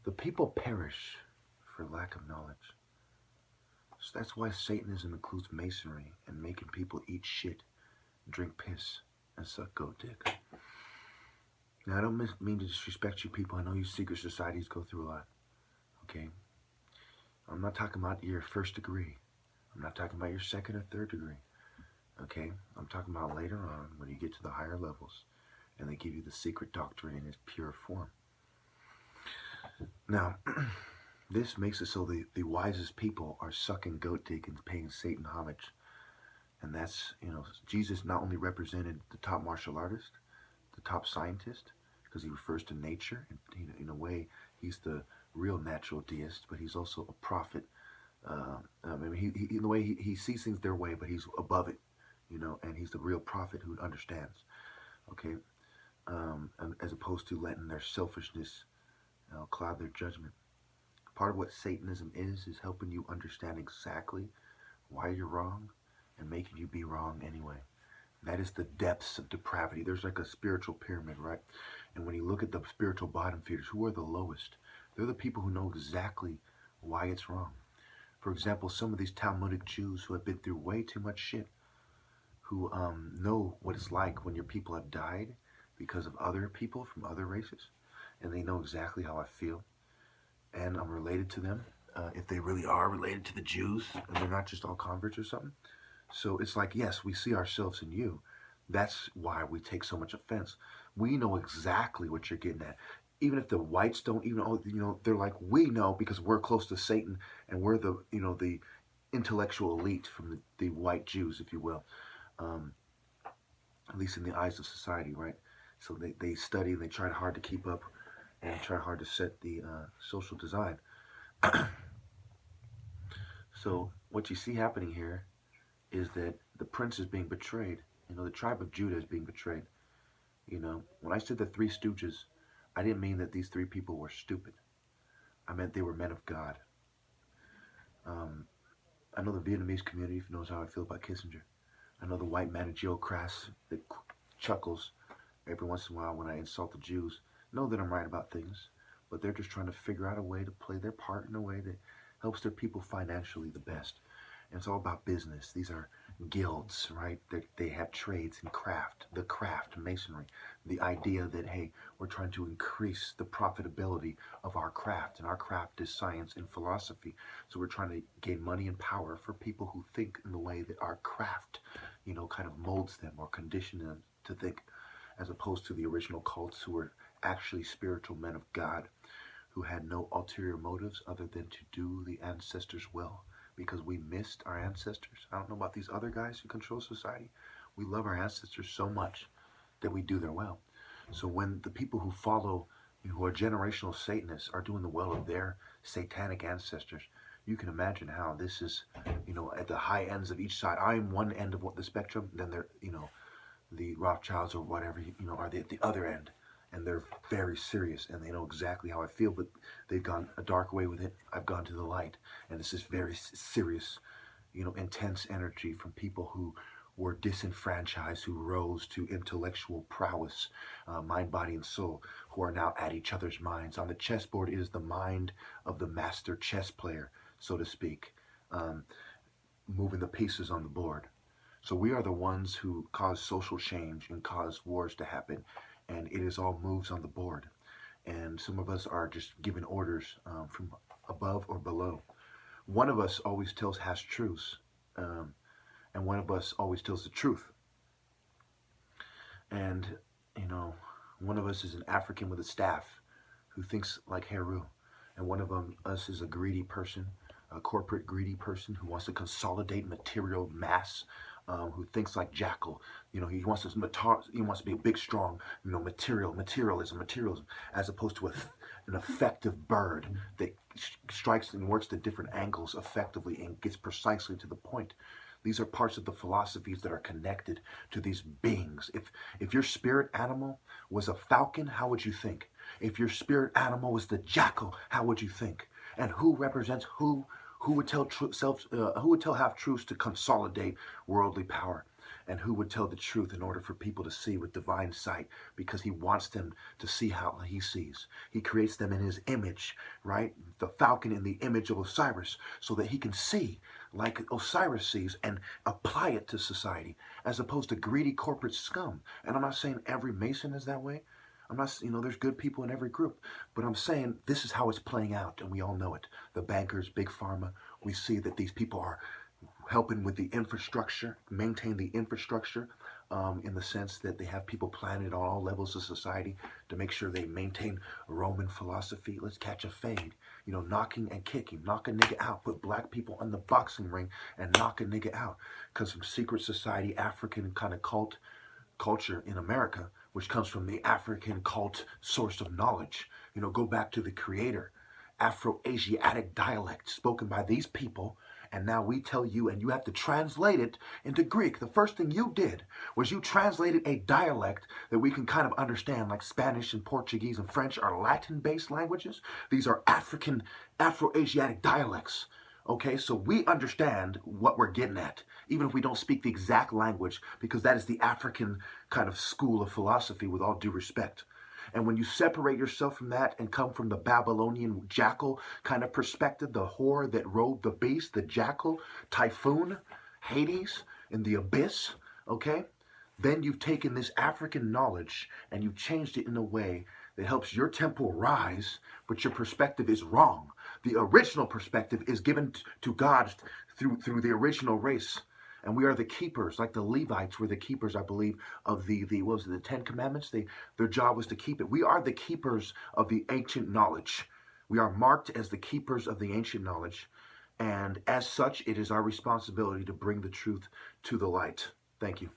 The people perish for lack of knowledge. So that's why Satanism includes masonry and making people eat shit, drink piss, and suck goat dick. Now, I don't mean to disrespect you people. I know you secret societies go through a lot, okay? I'm not talking about your first degree. I'm not talking about your second or third degree, okay? I'm talking about later on when you get to the higher levels and they give you the secret doctrine in its pure form. Now, this makes it so the wisest people are sucking goat dick and paying Satan homage. And that's, Jesus not only represented the top martial artist, the top scientist, because he refers to nature, and in a way, he's the real natural deist, but he's also a prophet. I mean, he in the way he sees things their way, but he's above it, and he's the real prophet who understands, okay? And as opposed to letting their selfishness cloud their judgment. Part of what Satanism is helping you understand exactly why you're wrong and making you be wrong anyway. That is the depths of depravity. There's like a spiritual pyramid, right? And when you look at the spiritual bottom feeders, who are the lowest? They're the people who know exactly why it's wrong. For example, some of these Talmudic Jews who have been through way too much shit, who know what it's like when your people have died because of other people from other races, and they know exactly how I feel, and I'm related to them, if they really are related to the Jews, and they're not just all converts or something. So it's like, yes, we see ourselves in you. That's why we take so much offense. We know exactly what you're getting at. Even if the whites don't even, they're like, we know because we're close to Satan and we're the intellectual elite from the white Jews, if you will, um, at least in the eyes of society, right? So they study and they try hard to keep up and try hard to set the social design. So what you see happening here is that the prince is being betrayed. The tribe of Judah is being betrayed. When I said the three stooges, I didn't mean that these three people were stupid. I meant they were men of God. Um, I know the Vietnamese community knows how I feel about Kissinger. I know the white managerial class that chuckles every once in a while when I insult the Jews know that I'm right about things, but they're just trying to figure out a way to play their part in a way that helps their people financially the best. And it's all about business. These are guilds, right? They have trades and craft, the craft, masonry, the idea that, hey, we're trying to increase the profitability of our craft, and our craft is science and philosophy. So we're trying to gain money and power for people who think in the way that our craft, kind of molds them or condition them to think, as opposed to the original cults who were actually spiritual men of God who had no ulterior motives other than to do the ancestors well, because we missed our ancestors. I don't know about these other guys who control society. We love our ancestors so much that we do their well. So when the people who follow, who are generational Satanists, are doing the well of their satanic ancestors, you can imagine how this is, at the high ends of each side. I'm one end of the spectrum, then they're, the Rothschilds or whatever, are they at the other end? And they're very serious, and they know exactly how I feel, but they've gone a dark way with it. I've gone to the light, and this is very serious, intense energy from people who were disenfranchised, who rose to intellectual prowess, mind, body, and soul, who are now at each other's minds. On the chessboard, it is the mind of the master chess player, so to speak, moving the pieces on the board. So we are the ones who cause social change and cause wars to happen, and it is all moves on the board. And some of us are just given orders from above or below. One of us always tells has truths, and one of us always tells the truth. And one of us is an African with a staff who thinks like Heru, and one of us is a greedy person, a corporate greedy person who wants to consolidate material mass, who thinks like Jackal. He wants to be a big, strong, materialism, as opposed to an effective bird that strikes and works at different angles effectively and gets precisely to the point. These are parts of the philosophies that are connected to these beings. If your spirit animal was a falcon, how would you think? If your spirit animal was the jackal, how would you think? And who represents who? Who would tell half truths to consolidate worldly power? and who would tell the truth in order for people to see with divine sight, because he wants them to see how he sees. He creates them in his image, right? The falcon in the image of Osiris, so that he can see like Osiris sees and apply it to society, as opposed to greedy corporate scum. And I'm not saying every Mason is that way. I'm not, there's good people in every group, but I'm saying this is how it's playing out, and we all know it. The bankers, big pharma, we see that these people are helping with the infrastructure, maintain the infrastructure, in the sense that they have people planted on all levels of society to make sure they maintain Roman philosophy. Let's catch a fade, knocking and kicking, knock a nigga out, put black people in the boxing ring and knock a nigga out. Because some secret society, African kind of culture in America, which comes from the African cult source of knowledge. Go back to the creator. Afro-Asiatic dialect spoken by these people, and now we tell you, and you have to translate it into Greek. The first thing you did was you translated a dialect that we can kind of understand, like Spanish and Portuguese and French are Latin-based languages. These are African, Afro-Asiatic dialects. Okay, so we understand what we're getting at, even if we don't speak the exact language, because that is the African kind of school of philosophy, with all due respect. And when you separate yourself from that and come from the Babylonian jackal kind of perspective, the whore that rode the beast, the jackal, Typhoon, Hades, in the abyss, okay? Then you've taken this African knowledge and you've changed it in a way that helps your temple rise, but your perspective is wrong. The original perspective is given to God through the original race. And we are the keepers, like the Levites were the keepers, I believe, of the what was it, the Ten Commandments? Their job was to keep it. We are the keepers of the ancient knowledge. We are marked as the keepers of the ancient knowledge. And as such, it is our responsibility to bring the truth to the light. Thank you.